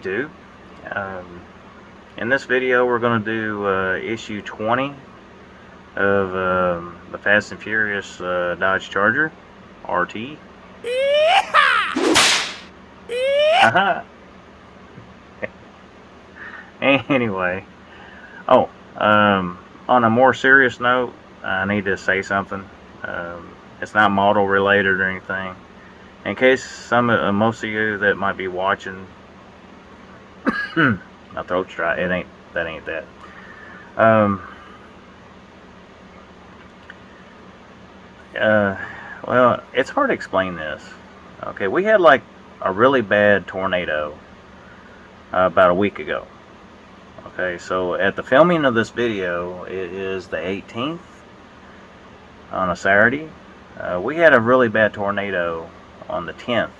YouTube. In this video we're going to do issue 20 of the Fast and Furious Dodge Charger RT. Haha. Anyway, on a more serious note, I need to say something. It's not model related or anything. In case most of you that might be watching, my throat's dry. That ain't that. Well, it's hard to explain this. Okay, we had like a really bad tornado about a week ago. Okay, so at the filming of this video, it is the 18th on a Saturday. We had a really bad tornado on the 10th,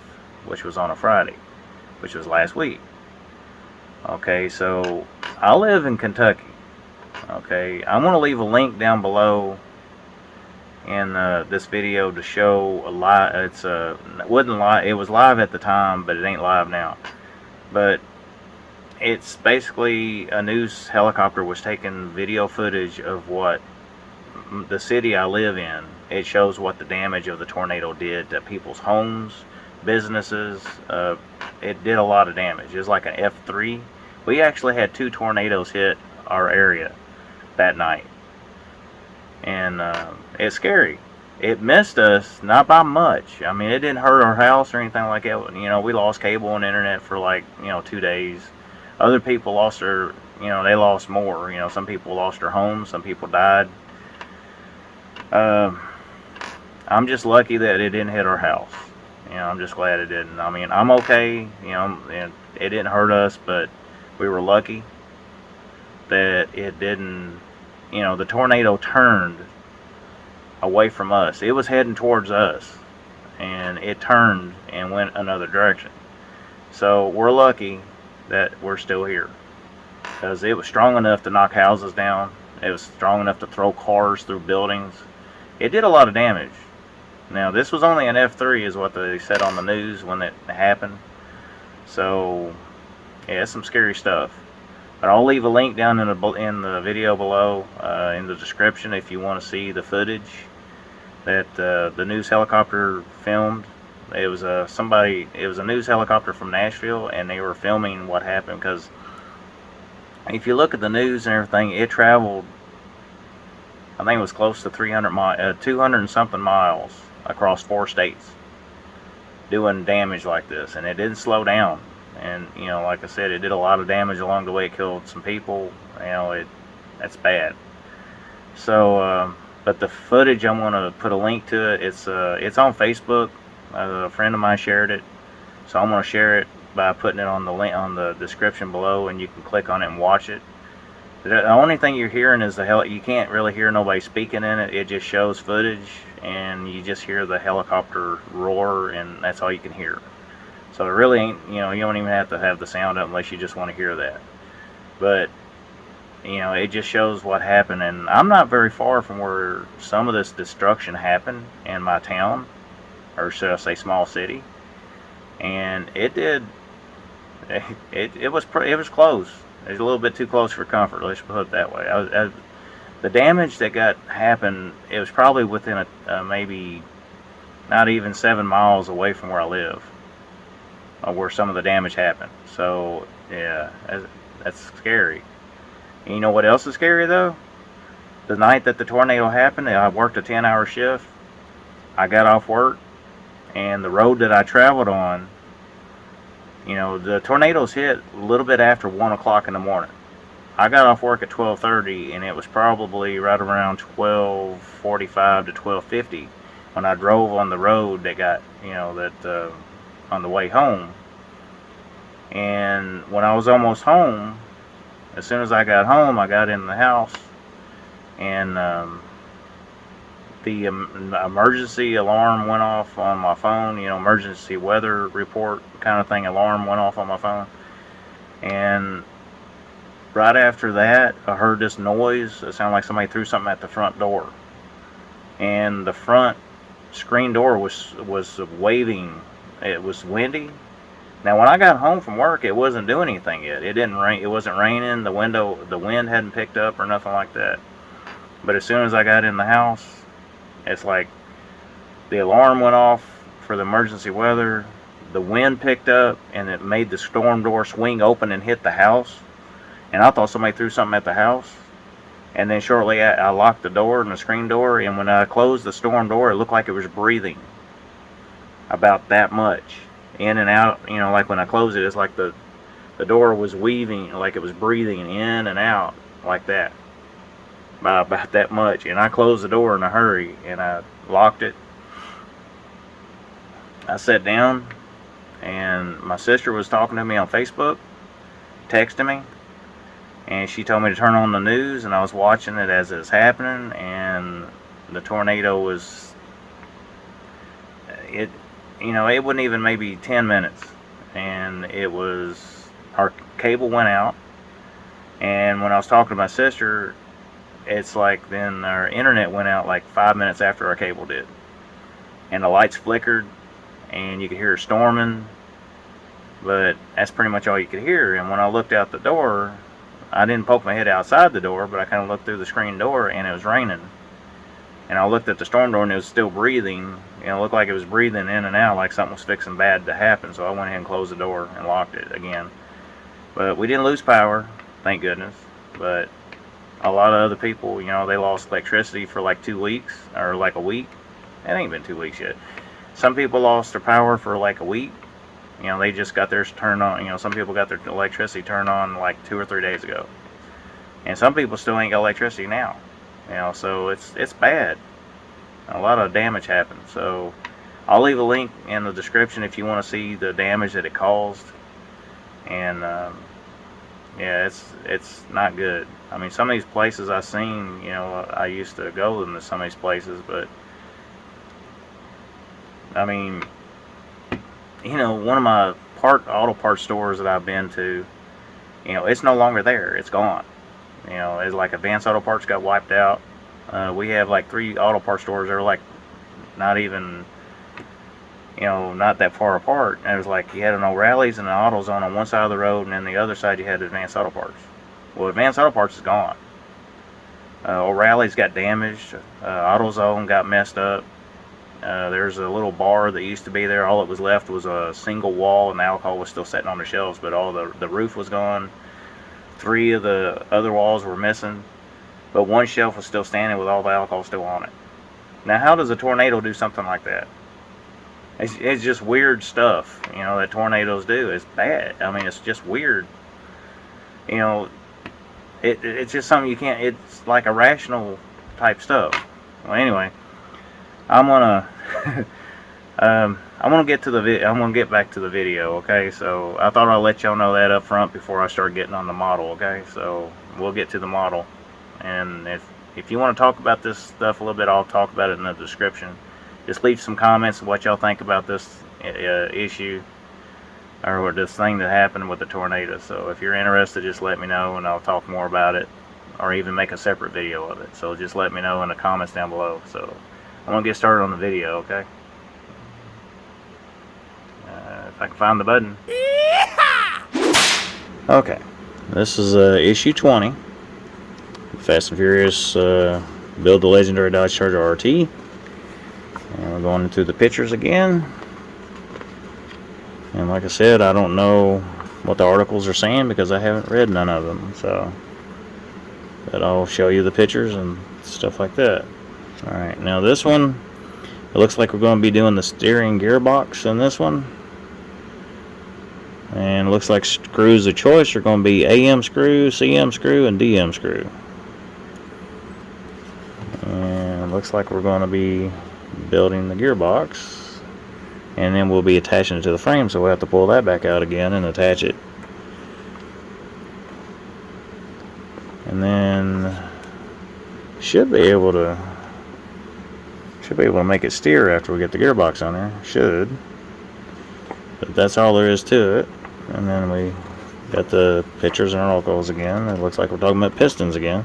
which was on a Friday, which was last week. Okay, so I live in Kentucky. Okay, I'm going to leave a link down below in this video to show a live. It wasn't live. It was live at the time, but it ain't live now. But it's basically a news helicopter was taking video footage of what the city I live in. It shows what the damage of the tornado did to people's homes, businesses. It did a lot of damage. It was like an F3. We actually had 2 tornadoes hit our area that night. And it's scary. It missed us, not by much. I mean, it didn't hurt our house or anything like that. You know, we lost cable and internet for like, 2 days. Other people lost their, they lost more. Some people lost their homes, some people died. I'm just lucky that it didn't hit our house. I'm just glad it didn't. I mean, I'm okay, and it didn't hurt us, but we were lucky that it didn't, the tornado turned away from us. It was heading towards us, and it turned and went another direction. So we're lucky that we're still here, because it was strong enough to knock houses down. It was strong enough to throw cars through buildings. It did a lot of damage. Now, this was only an F3 is what they said on the news when it happened. So, yeah, it's some scary stuff. But I'll leave a link down in the video below, in the description, if you want to see the footage that the news helicopter filmed. It was a news helicopter from Nashville, and they were filming what happened, because if you look at the news and everything, it traveled, I think it was close to 200 and something miles across 4 states doing damage like this, and it didn't slow down. And like I said, it did a lot of damage along the way. It killed some people. That's bad. So but the footage, I'm going to put a link to it. It's on Facebook. A friend of mine shared it, so I'm going to share it by putting it on the link on the description below, and you can click on it and watch it. The only thing you're hearing is you can't really hear nobody speaking in it. It just shows footage, and you just hear the helicopter roar, and that's all you can hear. So it really ain't, you don't even have to have the sound up unless you just want to hear that. But, it just shows what happened. And I'm not very far from where some of this destruction happened in my town, or should I say small city. And it did, it was close. It was a little bit too close for comfort, let's put it that way. The damage that happened, it was probably within maybe not even 7 miles away from where I live, where some of the damage happened. So yeah, that's scary. And you know what else is scary though? The night that the tornado happened, I worked a 10-hour shift. I got off work, and the road that I traveled on, the tornadoes hit a little bit after 1 o'clock in the morning. I got off work at 12:30, and it was probably right around 12:45 to 12:50 when I drove on the road that got, on the way home. And when I was almost home, as soon as I got home, I got in the house, and the emergency alarm went off on my phone. Emergency weather report kind of thing alarm went off on my phone. And right after that, I heard this noise. It sounded like somebody threw something at the front door, and the front screen door was waving. It was windy, Now, when I got home from work, it wasn't doing anything yet. It didn't rain. It wasn't raining. The wind hadn't picked up or nothing like that. But as soon as I got in the house, it's like the alarm went off for the emergency weather. The wind picked up, and it made the storm door swing open and hit the house. And I thought somebody threw something at the house. And then shortly, I locked the door and the screen door. And when I closed the storm door, it looked like it was breathing about that much. In and out, you know, like when I closed it, it's like the door was weaving, like it was breathing in and out like that. By about that much. And I closed the door in a hurry, and I locked it. I sat down, and my sister was talking to me on Facebook, texting me, and she told me to turn on the news, and I was watching it as it was happening, and the tornado was, it wasn't even maybe 10 minutes, and our cable went out, and when I was talking to my sister, it's like then our internet went out like 5 minutes after our cable did, and the lights flickered, and you could hear it storming, but that's pretty much all you could hear. And when I looked out the door, I didn't poke my head outside the door, but I kind of looked through the screen door, and it was raining. And I looked at the storm door, and it was still breathing. It looked like it was breathing in and out, like something was fixing bad to happen. So I went ahead and closed the door and locked it again. But we didn't lose power, thank goodness. But a lot of other people, they lost electricity for like 2 weeks, or like a week. It ain't been 2 weeks yet. Some people lost their power for like a week. They just got theirs turned on. Some people got their electricity turned on like 2 or 3 days ago. And some people still ain't got electricity now. So it's bad. A lot of damage happened. So I'll leave a link in the description if you want to see the damage that it caused. And yeah, it's not good. I mean, some of these places I've seen, I used to go into some of these places, but I mean, one of my auto parts stores that I've been to, it's no longer there. It's gone. It's like Advanced Auto Parts got wiped out. We have like 3 auto parts stores that are like not even, not that far apart. And it was like you had an O'Reilly's and an AutoZone on one side of the road, and then the other side you had Advanced Auto Parts. Well, Advanced Auto Parts is gone. O'Reilly's got damaged. AutoZone got messed up. There's a little bar that used to be there. All that was left was a single wall, and the alcohol was still sitting on the shelves, but all the roof was gone. 3 of the other walls were missing, but one shelf was still standing with all the alcohol still on it. Now, how does a tornado do something like that? It's just weird stuff, that tornadoes do. It's bad. I mean, it's just weird. It's just something you can't. It's like irrational type stuff. Well, anyway, I'm gonna get back to the video. Okay, so I thought I'd let y'all know that up front before I start getting on the model. Okay, so we'll get to the model, and if you want to talk about this stuff a little bit, I'll talk about it in the description. Just leave some comments of what y'all think about this issue, or this thing that happened with the tornado. So if you're interested, just let me know, and I'll talk more about it, or even make a separate video of it. So just let me know in the comments down below. So I'm gonna get started on the video, okay? If I can find the button. Okay, this is issue 20. Fast and Furious Build the Legendary Dodge Charger RT. And we're going into the pictures again. And like I said, I don't know what the articles are saying because I haven't read none of them. So, but I'll show you the pictures and stuff like that. Alright, now this one, it looks like we're going to be doing the steering gearbox in this one. And it looks like screws of choice are going to be AM screw, CM screw, and DM screw. And it looks like we're going to be building the gearbox. And then we'll be attaching it to the frame, so we'll have to pull that back out again and attach it. And then should be able to make it steer after we get the gearbox on there. Should. But that's all there is to it. And then we got the pictures and articles again. It looks like we're talking about pistons again.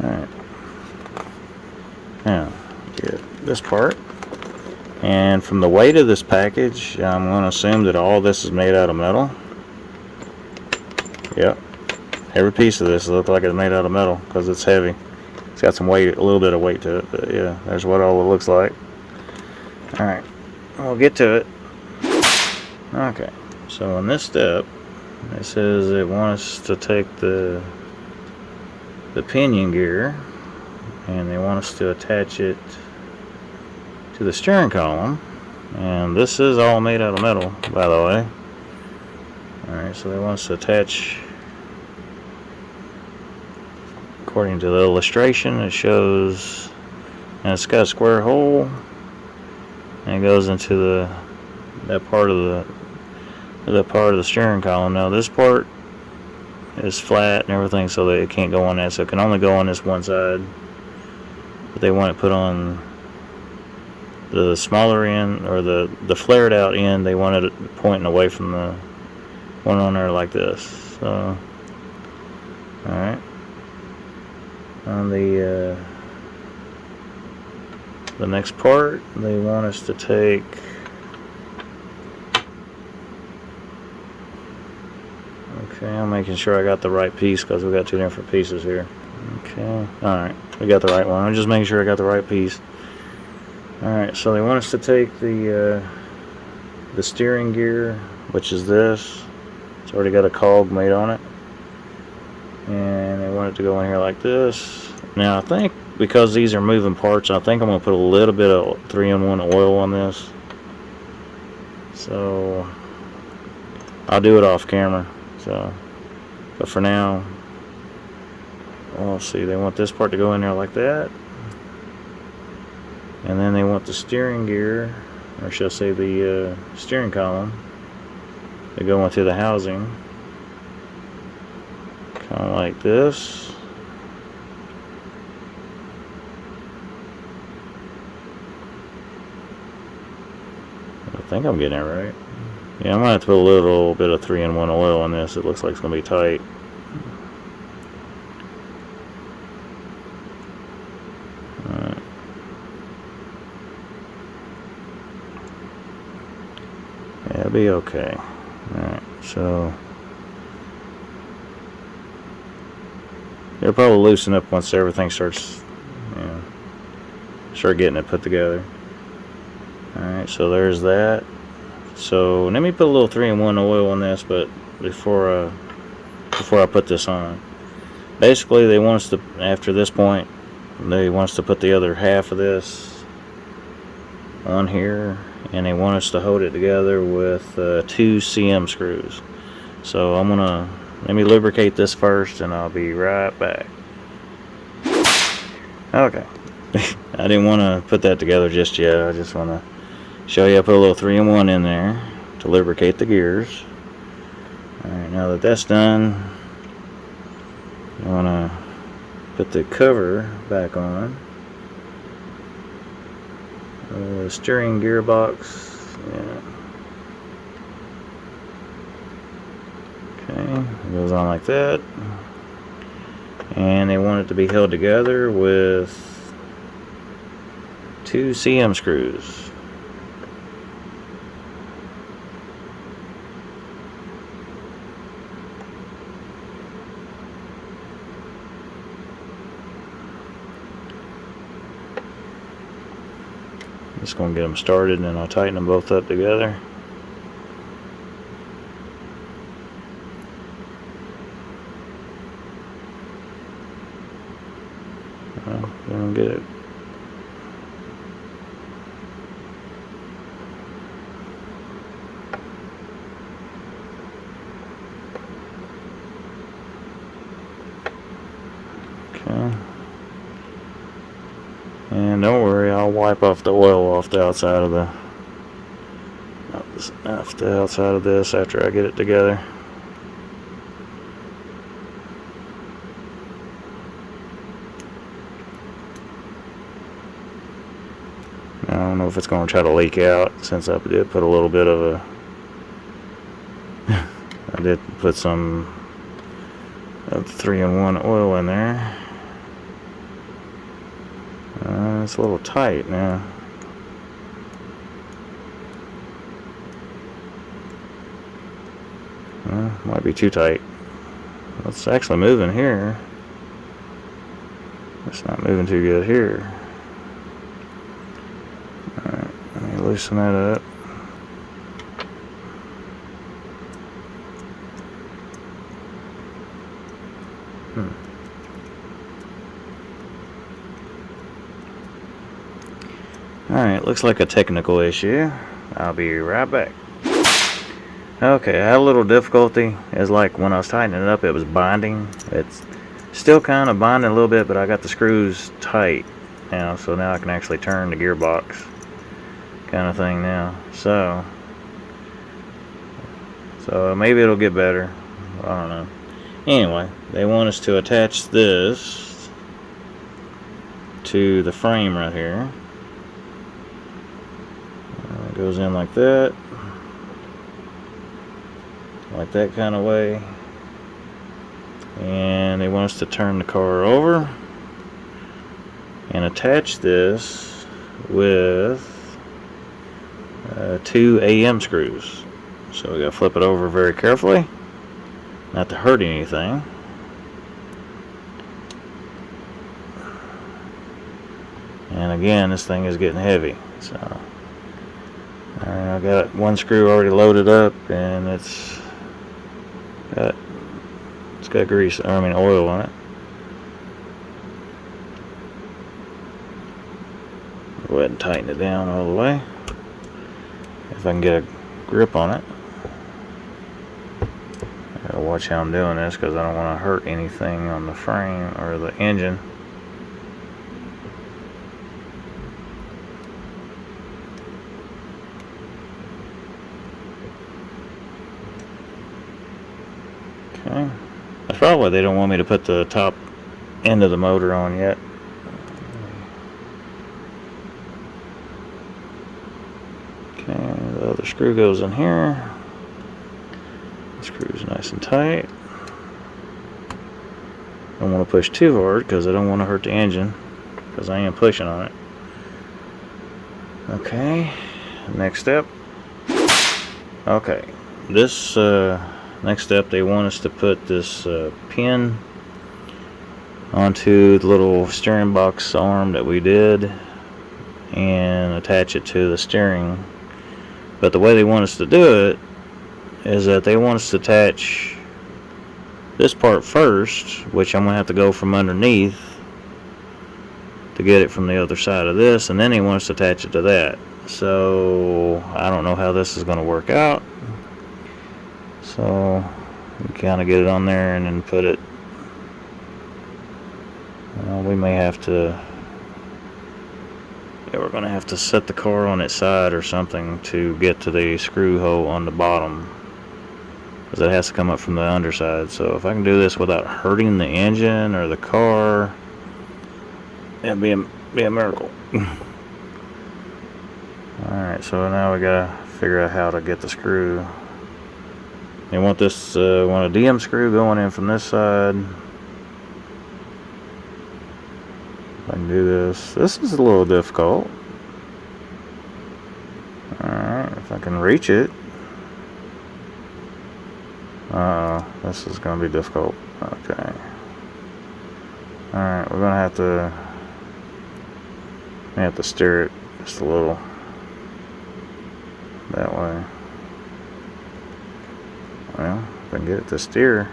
Alright. this part. And from the weight of this package, I'm going to assume that all this is made out of metal. Yep. Every piece of this looks like it's made out of metal because it's heavy. It's got some weight, a little bit of weight to it, but yeah, there's what all it looks like. Alright, we'll get to it. Okay, so in this step, it says it wants us to take the pinion gear, and they want us to attach it to the steering column. And this is all made out of metal, by the way. Alright, so they want us to attach, according to the illustration, it shows, and it's got a square hole, and it goes into that part of the steering column. Now this part is flat and everything, so that it can't go on that, so it can only go on this one side. But they want it put on the smaller end, or the flared out end. They wanted it pointing away from the one on there like this. So, alright. On the next part, they want us to take okay, I'm making sure I got the right piece because we got two different pieces here. Okay, alright, we got the right one. I'm just making sure I got the right piece. Alright, so they want us to take the steering gear, which is this. It's already got a cog made on it. And they want it to go in here like this. Now I think because these are moving parts, I think I'm going to put a little bit of 3-in-1 oil on this. So I'll do it off camera. So, but for now, we'll see. They want this part to go in there like that. And then they want the steering gear, or shall I say the steering column, to go into the housing. Kind of like this. I think I'm getting it right. Yeah, I'm going to have to put a little bit of 3-in-1 oil on this. It looks like it's going to be tight. Alright. Yeah, it'll be okay. Alright, so it'll probably loosen up once everything starts, start getting it put together. Alright, so there's that. So let me put a little 3-in-1 oil on this, but before I put this on, basically they want us to, after this point, they want us to put the other half of this on here, and they want us to hold it together with 2 CM screws. So I'm gonna, let me lubricate this first, and I'll be right back. Okay. I didn't want to put that together just yet. I just want to show you I put a little 3-in-1 in there to lubricate the gears. Alright, now that that's done, I want to put the cover back on. The steering gearbox. Yeah. Okay, it goes on like that. And they want it to be held together with 2 CM screws. Just going to get them started, and then I'll tighten them both up together. Well, don't get it. Okay. And don't worry, I'll wipe off the oil off the outside of this after I get it together. I don't know if it's going to try to leak out, since I did put a little bit of I did put some of the 3-in-1 oil in there. It's a little tight now. Might be too tight. It's actually moving here. It's not moving too good here. Alright, let me loosen that up. Alright, looks like a technical issue. I'll be right back. Okay, I had a little difficulty. It's like when I was tightening it up, it was binding. It's still kind of binding a little bit, but I got the screws tight now, so now I can actually turn the gearbox kind of thing now. So maybe it'll get better. I don't know. Anyway, they want us to attach this to the frame right here. It goes in like that kind of way, and they want us to turn the car over and attach this with 2 AM screws. So we gotta flip it over very carefully, not to hurt anything. And again, this thing is getting heavy, so I got one screw already loaded up, and it's got grease, oil on it. Go ahead and tighten it down all the way, if I can get a grip on it. I gotta watch how I'm doing this, because I don't want to hurt anything on the frame or the engine. Okay. That's probably why they don't want me to put the top end of the motor on yet. Okay, the other screw goes in here. The screw's nice and tight. Don't want to push too hard, because I don't want to hurt the engine, because I am pushing on it. Okay, next step. Okay, this next step, they want us to put this pin onto the little steering box arm that we did and attach it to the steering. But the way they want us to do it is that they want us to attach this part first, which I'm going to have to go from underneath to get it from the other side of this, and then they want us to attach it to that. So I don't know how this is going to work out. So we kind of get it on there and then put it. We may have to. Yeah, we're going to have to set the car on its side or something to get to the screw hole on the bottom, because it has to come up from the underside. So if I can do this without hurting the engine or the car, it'd be a miracle. Alright, so now we gotta figure out how to get the screw. They want this, want a DM screw going in from this side. If I can do this. This is a little difficult. Alright, if I can reach it. This is going to be difficult. Okay. Alright, we're going to have to steer it just a little that way. Well, if I can get it to steer.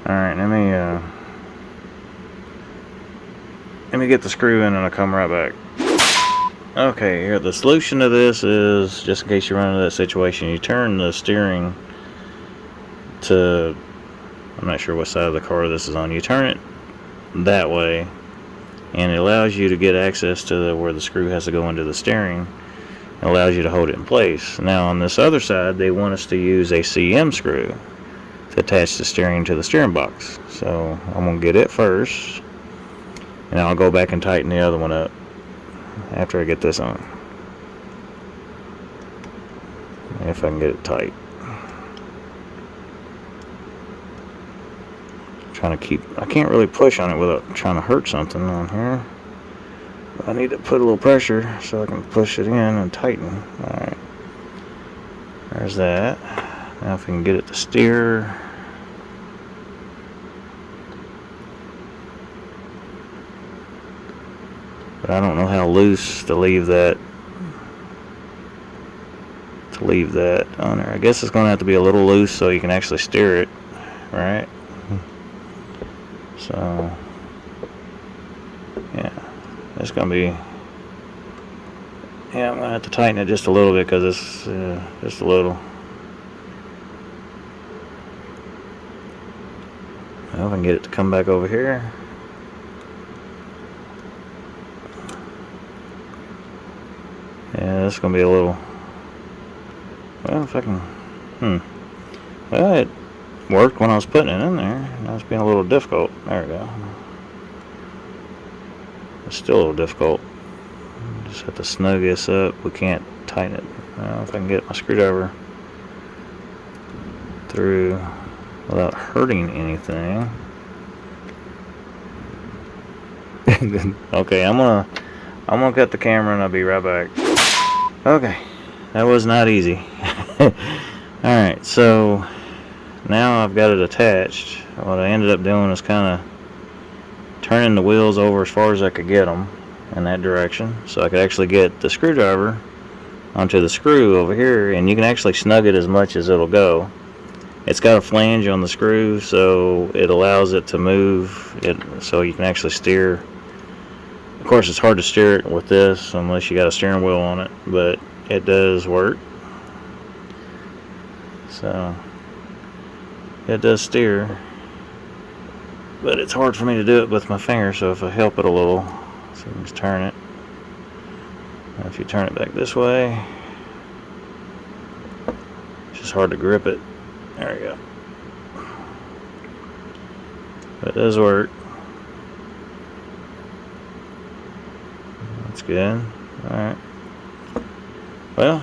Alright, let me get the screw in and I'll come right back. Okay, here, the solution to this is, just in case you run into that situation, you turn the steering to, I'm not sure what side of the car this is on, you turn it that way, and it allows you to get access to where the screw has to go into the steering. It allows you to hold it in place. Now on this other side, they want us to use a CM screw to attach the steering to the steering box. So I'm going to get it first, and I'll go back and tighten the other one up after I get this on, if I can get it tight. I can't really push on it without trying to hurt something on here. I need to put a little pressure so I can push it in and tighten. Alright. There's that. Now if we can get it to steer. But I don't know how loose to leave that on there. I guess it's going to have to be a little loose so you can actually steer it, right? So yeah, it's going to be, yeah, I'm going to have to tighten it just a little bit because it's just a little. Well, if I can get it to come back over here. Yeah, that's going to be a little, well, if I can, well, it worked when I was putting it in there. Now it's being a little difficult. There we go. It's still a little difficult. Just have to snug this up. We can't tighten it. Well, if I can get my screwdriver through without hurting anything. Okay, I'm gonna cut the camera and I'll be right back. Okay, that was not easy. Alright, so now I've got it attached. What I ended up doing is kind of turning the wheels over as far as I could get them in that direction, so I could actually get the screwdriver onto the screw over here, and you can actually snug it as much as it'll go. It's got a flange on the screw, so it allows it to move it, so you can actually steer. Of course, it's hard to steer it with this unless you got a steering wheel on it, but it does work. So it does steer, but it's hard for me to do it with my finger, so if I help it a little, so you can just turn it. Now if you turn it back this way, it's just hard to grip it. There we go. But it does work. That's good. Alright. Well,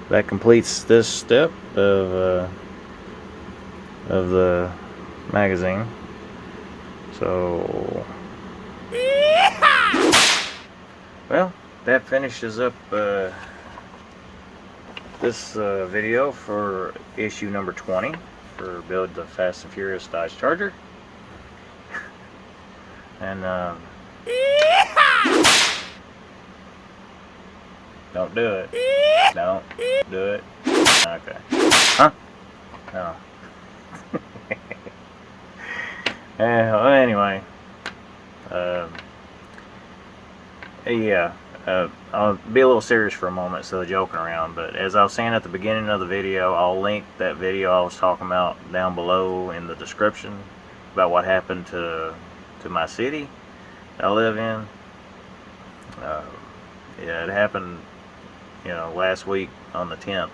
that completes this step of the magazine. So, well, that finishes up this video for issue number 20 for Build the Fast and Furious Dodge Charger. And don't do it. Don't do it. Okay. Huh? No. Well, anyway. Yeah. I'll be a little serious for a moment instead of joking around, but as I was saying at the beginning of the video, I'll link that video I was talking about down below in the description about what happened to my city I live in. Yeah, it happened, last week on the 10th.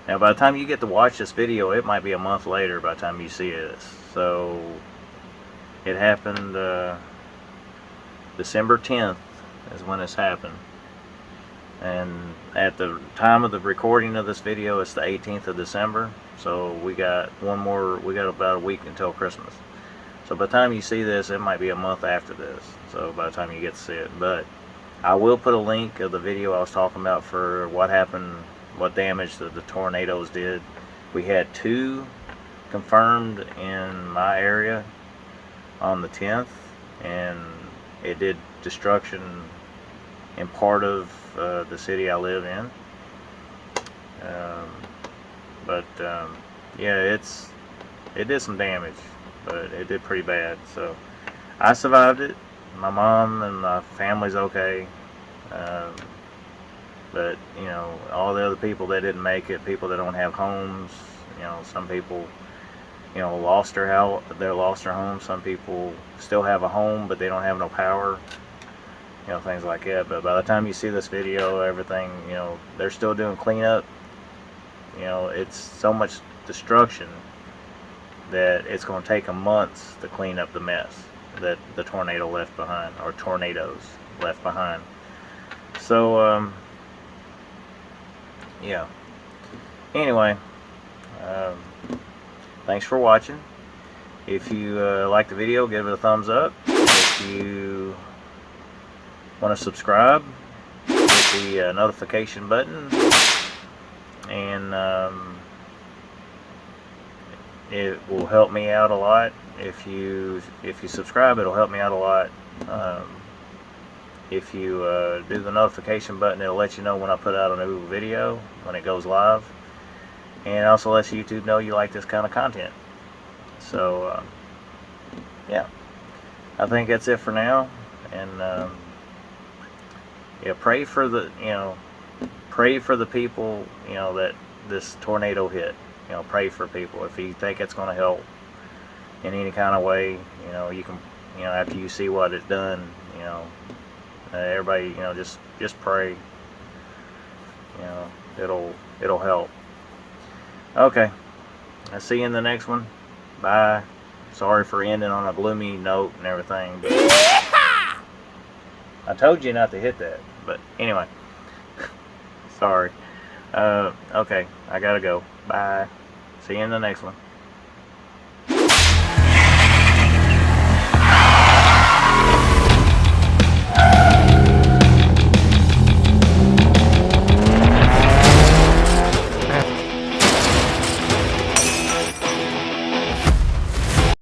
Now, by the time you get to watch this video, it might be a month later by the time you see this. So, it happened December 10th is when this happened. And at the time of the recording of this video, it's the 18th of December. So, we got about a week until Christmas. So, by the time you see this, it might be a month after this. So, by the time you get to see it. But I will put a link of the video I was talking about for what happened, what damage the tornadoes did. We had 2 confirmed in my area on the 10th, and it did destruction in part of the city I live in. Yeah, it did some damage, but it did pretty bad. So I survived it. My mom and my family's okay. But all the other people that didn't make it, people that don't have homes, some people lost their house, they lost their home. Some people still have a home but they don't have no power, things like that. But by the time you see this video, everything, they're still doing cleanup. It's so much destruction that it's going to take them months to clean up the mess that the tornado left behind, or tornadoes left behind. So yeah, anyway, thanks for watching. If you like the video, give it a thumbs up. If you want to subscribe, hit the notification button, and it will help me out a lot. If you subscribe, it'll help me out a lot. If you do the notification button, it'll let you know when I put out a new video, when it goes live, and also lets YouTube know you like this kind of content. So yeah, I think that's it for now. And yeah, pray for the people that this tornado hit. Pray for people. If you think it's going to help in any kind of way, you can, after you see what it's done, everybody, just pray. It'll help. Okay, I'll see you in the next one. Bye. Sorry for ending on a gloomy note and everything, but I told you not to hit that. But anyway, sorry. Okay, I gotta go. Bye. See you in the next one.